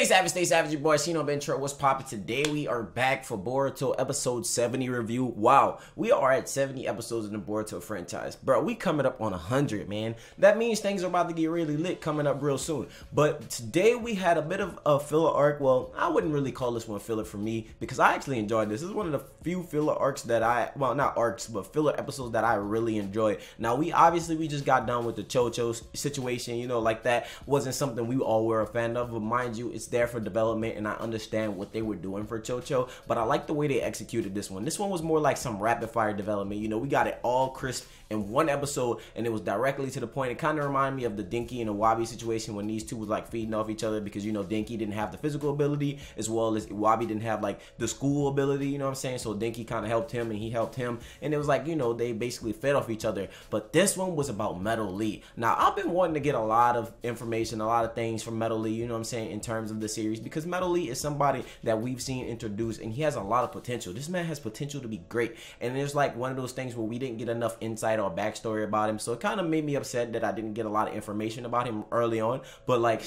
Stay savage, your boy Shinobi intro. What's poppin'? Today we are back for Boruto episode 70 review. Wow, we are at 70 episodes in the Boruto franchise. Bro, we coming up on 100, man. That means things are about to get really lit coming up real soon. But today we had a bit of a filler arc. Well, I wouldn't really call this one filler for me because I actually enjoyed this. This is one of the few filler arcs that well, not arcs, but filler episodes that I really enjoyed. Now, we just got done with the Chocho situation, you know, like that wasn't something we all were a fan of, but mind you, it's there for development and I understand what they were doing for Chocho, but I like the way they executed this one. This one was more like some rapid fire development, you know, we got it all crisp in one episode and it was directly to the point. It kind of reminded me of the Denki and the Wabi situation when these two was like feeding off each other because, you know, Denki didn't have the physical ability as well as Wabi didn't have like the school ability, you know what I'm saying? So Denki kind of helped him and he helped him and it was like, you know, they basically fed off each other. But this one was about Metal Lee. Now, I've been wanting to get a lot of information, a lot of things from Metal Lee, you know what I'm saying, in terms of the series, because Metal Lee is somebody that we've seen introduced and he has a lot of potential. This man has potential to be great, and it's like one of those things where we didn't get enough insight or backstory about him, so it kind of made me upset that I didn't get a lot of information about him early on, but like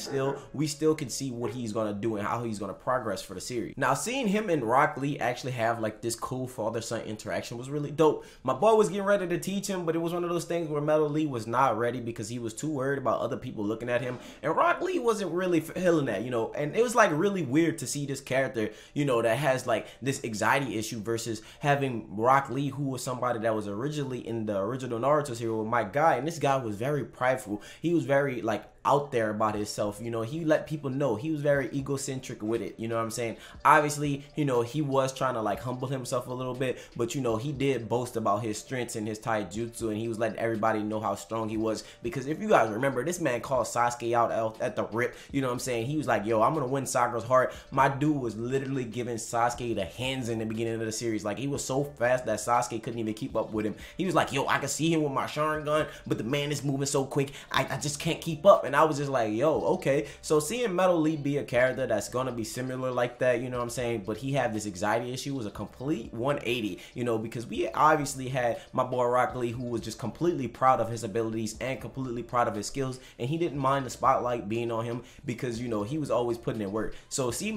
we still can see what he's gonna do and how he's gonna progress for the series. Now, seeing him and Rock Lee actually have like this cool father-son interaction was really dope. My boy was getting ready to teach him, but it was one of those things where Metal Lee was not ready because he was too worried about other people looking at him, and Rock Lee wasn't really feeling that, you know, and it was like really weird to see this character, you know, that has like this anxiety issue versus having Rock Lee, who was somebody that was originally in the original Naruto series with my guy, and this guy was very prideful. He was very like out there about himself, you know, he let people know he was very egocentric with it, you know what I'm saying? Obviously, you know, he was trying to like humble himself a little bit, but you know, he did boast about his strengths and his taijutsu, and he was letting everybody know how strong he was, because if you guys remember, this man called Sasuke out at the rip, you know what I'm saying? He was like, yo, I'm gonna win Sakura's heart. My dude was literally giving Sasuke the hands in the beginning of the series. Like, he was so fast that Sasuke couldn't even keep up with him. He was like, yo, I can see him with my Sharingan, but the man is moving so quick, I just can't keep up. And I was just like, yo, okay. So seeing Metal Lee be a character that's gonna be similar like that, you know what I'm saying, but he had this anxiety issue, was a complete 180, you know, because we obviously had my boy Rock Lee, who was just completely proud of his abilities and completely proud of his skills, and he didn't mind the spotlight being on him because, you know, he was always putting in work. So to see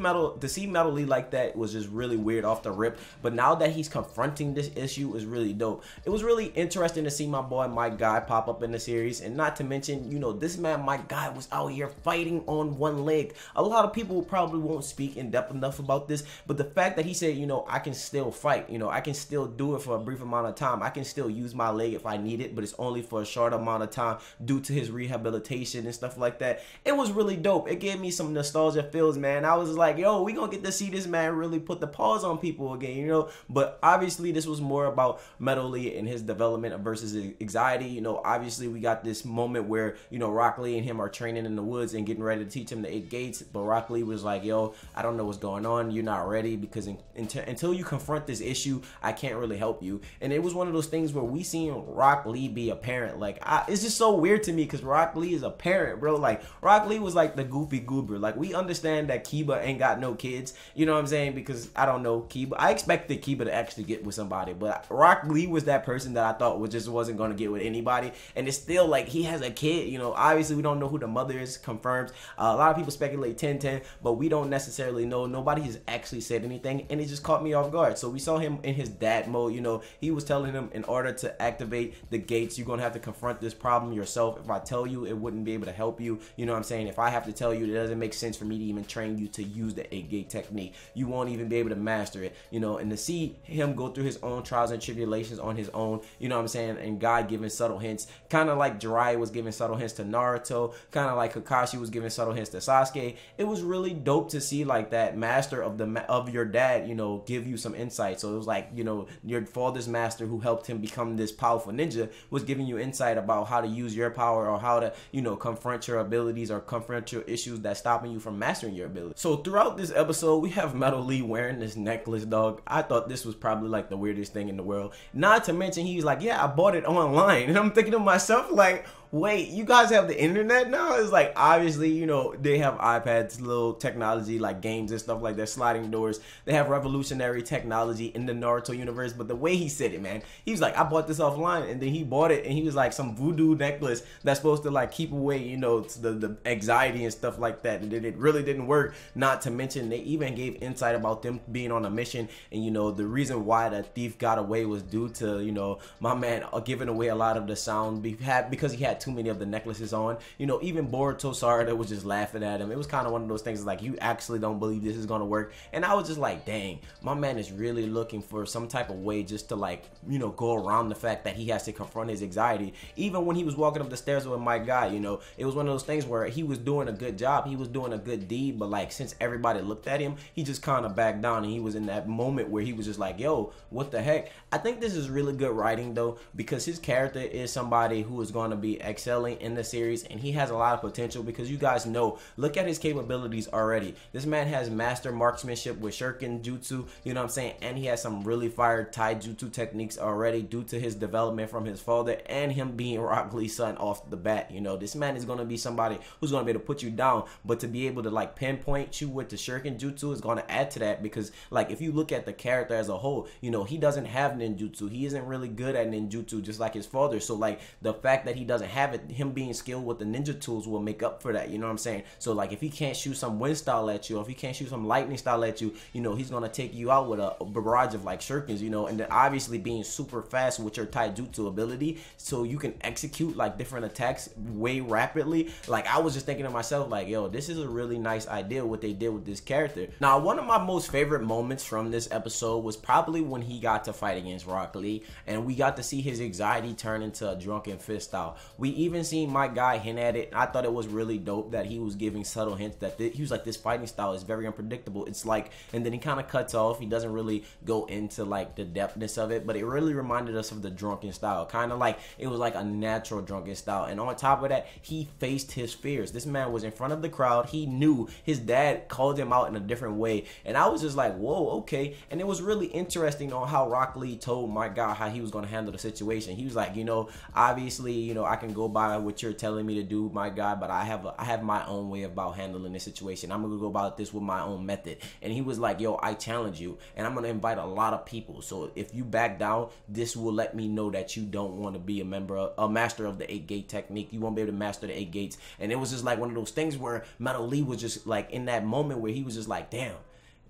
Metal Lee like that was just really weird off the rip, but now that he's confronting this issue is really dope. It was really interesting to see my boy, my guy, pop up in the series, and not to mention, you know, this man, my guy, was out here fighting on one leg. A lot of people probably won't speak in depth enough about this, but the fact that he said, you know, I can still fight, you know, I can still do it for a brief amount of time, I can still use my leg if I need it, but it's only for a short amount of time due to his rehabilitation and stuff like that. It was really dope. It gave me some nostalgia feels, man. I was like, yo, we gonna get to see this man really put the pause on people again, you know. But obviously this was more about Metal Lee and his development versus his anxiety. You know, obviously we got this moment where, you know, Rock Lee and him are training in the woods and getting ready to teach him the 8 gates, but Rock Lee was like, yo, I don't know what's going on, you're not ready, because until you confront this issue, I can't really help you. And it was one of those things where we seen Rock Lee be a parent. Like, it's just so weird to me because Rock Lee is a parent, bro. Like, Rock Lee was like the goofy goober. Like, we understand that Kiba ain't got no kids, you know what I'm saying, because I don't know Kiba. I expected Kiba to actually get with somebody, but Rock Lee was that person that I thought wasn't going to get with anybody, and it's still like he has a kid, you know. Obviously we don't know who the mother is confirmed. A lot of people speculate 10-10, but we don't necessarily know. Nobody has actually said anything, and it just caught me off guard. So we saw him in his dad mode, you know. He was telling him, in order to activate the gates, you're gonna have to confront this problem yourself. If I tell you, it wouldn't be able to help you, you know what I'm saying? If I have to tell you, it doesn't make sense for me to even train you to use the 8-gate technique. You won't even be able to master it, you know. And to see him go through his own trials and tribulations on his own, you know what I'm saying, and God giving subtle hints, kind of like Jiraiya was giving subtle hints to Naruto, kind of like Kakashi was giving subtle hints to Sasuke. It was really dope to see like that master of your dad, you know, give you some insight. So it was like, you know, your father's master who helped him become this powerful ninja was giving you insight about how to use your power, or how to, you know, confront your abilities or confront your issues that's stopping you from mastering your ability. So throughout this episode, we have Metal Lee wearing this necklace, dog. I thought this was probably like the weirdest thing in the world. Not to mention, he's like, yeah, I bought it online. And I'm thinking to myself, like, wait, you guys have the internet now? It's like, obviously, you know, they have iPads, little technology like games and stuff like that, sliding doors. They have revolutionary technology in the Naruto universe. But the way he said it, man, he was like, I bought this offline, and then he bought it, and he was like, some voodoo necklace that's supposed to like keep away, you know, the anxiety and stuff like that. And then it really didn't work. Not to mention, they even gave insight about them being on a mission, and you know, the reason why that thief got away was due to, you know, my man giving away a lot of the sound because he had too many of the necklaces on. You know, even Boruto Sarada was just laughing at him. It was kind of one of those things like, you actually don't believe this is gonna work. And I was just like, dang, my man is really looking for some type of way just to like, you know, go around the fact that he has to confront his anxiety. Even when he was walking up the stairs with my guy, you know, it was one of those things where he was doing a good job, he was doing a good deed, but like, since everybody looked at him, he just kind of backed down, and he was in that moment where he was just like, yo, what the heck? I think this is really good writing though, because his character is somebody who is going to be excelling in the series, and he has a lot of potential, because you guys know, look at his capabilities already. This man has master marksmanship with shuriken jutsu, you know what I'm saying, and he has some really fire taijutsu techniques already due to his development from his father and him being Rock Lee's son off the bat. You know, this man is going to be somebody who's going to be able to put you down, but to be able to like pinpoint you with the shuriken jutsu is going to add to that, because like, if you look at the character as a whole, you know, he doesn't have ninjutsu. He isn't really good at ninjutsu, just like his father. So like, the fact that he doesn't have it, him being skilled with the ninja tools will make up for that, you know what I'm saying? So like, if he can't shoot some wind style at you, or if he can't shoot some lightning style at you, you know, he's gonna take you out with a barrage of like shurikens, you know. And then obviously being super fast with your taijutsu ability, so you can execute like different attacks way rapidly. Like, I was just thinking to myself like, yo, this is a really nice idea what they did with this character. Now, one of my most favorite moments from this episode was probably when he got to fight against Rock Lee, and we got to see his anxiety turn into a drunken fist style. We even seen my guy hint at it. I thought it was really dope that he was giving subtle hints that he was like, this fighting style is very unpredictable. It's like, and then he kind of cuts off. He doesn't really go into like the depthness of it, but it really reminded us of the drunken style, kind of like it was like a natural drunken style. And on top of that, he faced his fears. This man was in front of the crowd. He knew his dad called him out in a different way, and I was just like, whoa, okay. And it was really interesting on how Rock Lee told my guy how he was going to handle the situation. He was like, you know, obviously, you know, I can go by what you're telling me to do, my guy, but I have my own way about handling this situation. I'm gonna go about this with my own method. And he was like, yo, I challenge you, and I'm gonna invite a lot of people. So if you back down, this will let me know that you don't want to be a master of the 8-gate technique. You won't be able to master the 8 gates. And it was just like one of those things where Metal Lee was just like in that moment where he was just like, damn,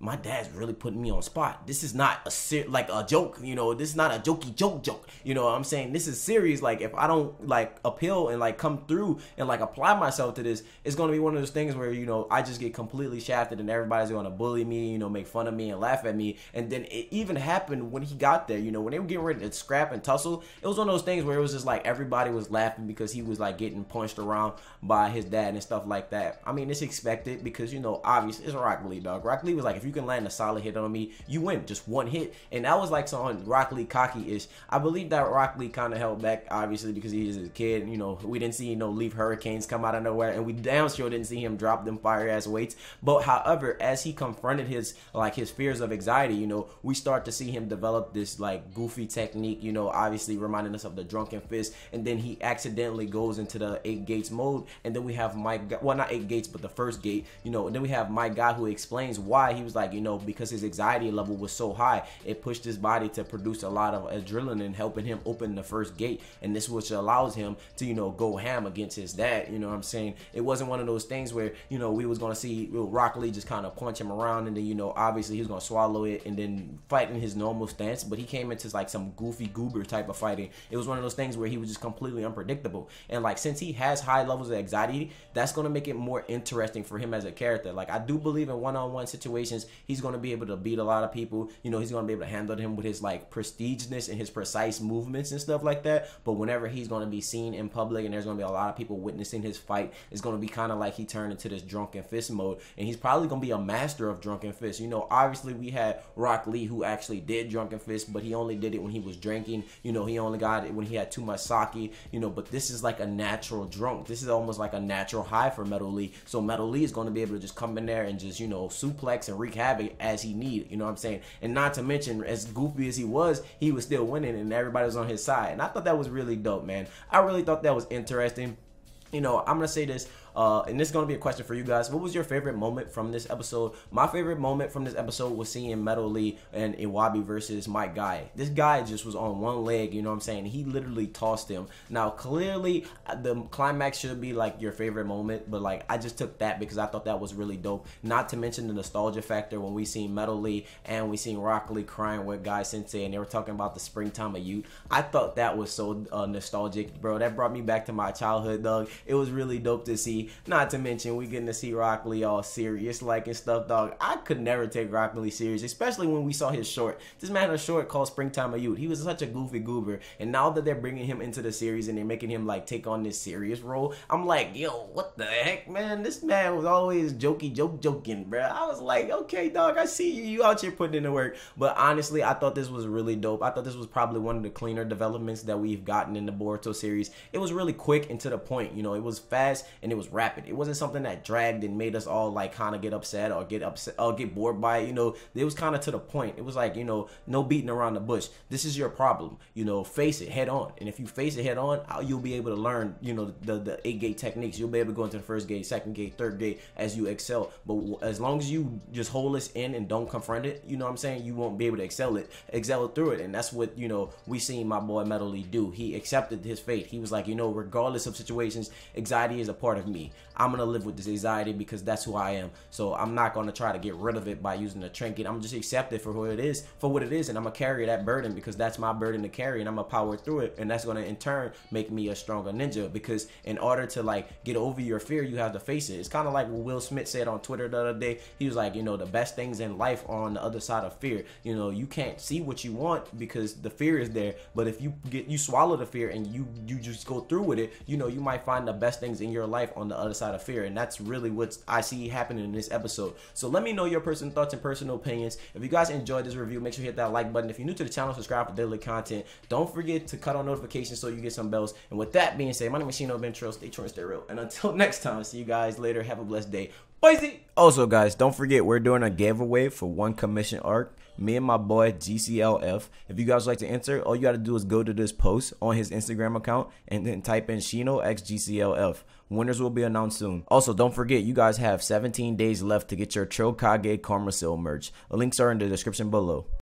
my dad's really putting me on spot. This is not a joke, you know. This is not a jokey joke. You know what I'm saying? This is serious. Like, if I don't like appeal and like come through and like apply myself to this, it's gonna be one of those things where, you know, I just get completely shafted and everybody's gonna bully me, you know, make fun of me and laugh at me. And then it even happened when he got there, you know, when they were getting ready to scrap and tussle. It was one of those things where it was just like everybody was laughing because he was like getting punched around by his dad and stuff like that. I mean, it's expected because, you know, obviously it's Rock Lee, dog. Rock Lee was like, if you can land a solid hit on me, you win. Just one hit. And that was like some Rock Lee cocky-ish. I believe that Rock Lee kind of held back, obviously, because he is a kid. You know, we didn't see, you know, leaf hurricanes come out of nowhere, and we damn sure didn't see him drop them fire-ass weights. But however, as he confronted his fears of anxiety, you know, we start to see him develop this like goofy technique, you know, obviously reminding us of the drunken fist. And then he accidentally goes into the 8 gates mode, and then we have my guy, well, not 8 gates, but the first gate, you know. And then we have my guy who explains why. He was like, you know, because his anxiety level was so high, it pushed his body to produce a lot of adrenaline, helping him open the first gate. And this which allows him to, you know, go ham against his dad. You know what I'm saying? It wasn't one of those things where, you know, we was gonna see Rock Lee just kind of punch him around, and then, you know, obviously he was gonna swallow it and then fight in his normal stance. But he came into like some goofy goober type of fighting. It was one of those things where he was just completely unpredictable. And like, since he has high levels of anxiety, that's gonna make it more interesting for him as a character. Like, I do believe in one-on-one situations, he's gonna be able to beat a lot of people. You know, he's gonna be able to handle him with his like prestigeness and his precise movements and stuff like that. But whenever he's gonna be seen in public and there's gonna be a lot of people witnessing his fight, it's gonna be kind of like he turned into this drunken fist mode, and he's probably gonna be a master of drunken fist. You know, obviously we had Rock Lee who actually did drunken fist, but he only did it when he was drinking. You know, he only got it when he had too much sake. You know, but this is like a natural drunk. This is almost like a natural high for Metal Lee. So Metal Lee is gonna be able to just come in there and just, you know, suplex and wreak wreak havoc as he needed, you know what I'm saying? And not to mention, as goofy as he was still winning and everybody was on his side. And I thought that was really dope, man. I really thought that was interesting. You know, I'm gonna say this, and this is gonna be a question for you guys. What was your favorite moment from this episode? My favorite moment from this episode was seeing Metal Lee and Iwabi versus my guy. This guy just was on one leg, you know what I'm saying? He literally tossed him. Now, clearly, the climax should be like your favorite moment, but like I just took that because I thought that was really dope. Not to mention the nostalgia factor when we seen Metal Lee and we seen Rock Lee crying with Guy Sensei, and they were talking about the springtime of youth. I thought that was so nostalgic, bro. That brought me back to my childhood, dog. It was really dope to see. Not to mention we getting to see Rock Lee all serious like and stuff, dog. I could never take Rock Lee serious, especially when we saw his short. This man had a short called Springtime of Youth. He was such a goofy goober, and now that they're bringing him into the series and they're making him like take on this serious role, I'm like, yo, what the heck, man? This man was always joking, bro. I was like, okay, dog, I see you. You out here putting in the work. But honestly, I thought this was really dope. I thought this was probably one of the cleaner developments that we've gotten in the Boruto series. It was really quick and to the point, you know. It was fast and it was rapid. It wasn't something that dragged and made us all like kind of get upset or get bored by it, you know. It was kind of to the point. It was like, you know, no beating around the bush. This is your problem, you know, face it head on. And if you face it head on, you'll be able to learn, you know, the 8-gate techniques. You'll be able to go into the first gate, second gate, third gate as you excel. But as long as you just hold this in and don't confront it, you know what I'm saying, you won't be able to excel through it. And that's what, you know, we seen my boy Metal Lee do. He accepted his fate. He was like, you know, regardless of situations, anxiety is a part of me. I'm gonna live with this anxiety because that's who I am. So I'm not gonna try to get rid of it by using a trinket. I'm just accept it for what it is, and I'm gonna carry that burden because that's my burden to carry, and I'm gonna power through it, and that's gonna in turn make me a stronger ninja. Because in order to like get over your fear, you have to face it. It's kind of like what Will Smith said on Twitter the other day. He was like, you know, the best things in life are on the other side of fear. You know, you can't see what you want because the fear is there, but if you swallow the fear and you just go through with it, you know, you might find the best things in your life on the other side of fear. And that's really what I see happening in this episode. So let me know your personal thoughts and personal opinions. If you guys enjoyed this review, make sure you hit that like button. If you're new to the channel, subscribe for daily content. Don't forget to cut on notifications so you get some bells. And with that being said, my name is Shinobi. Stay true and stay real. And until next time, see you guys later. Have a blessed day. Bye. Also, guys, don't forget we're doing a giveaway for one commission arc. Me and my boy GCLF. If you guys like to enter, all you got to do is go to this post on his Instagram account and then type in Shino X GCLF. Winners will be announced soon. Also, don't forget you guys have 17 days left to get your Hokage Karma Sale merch. The links are in the description below.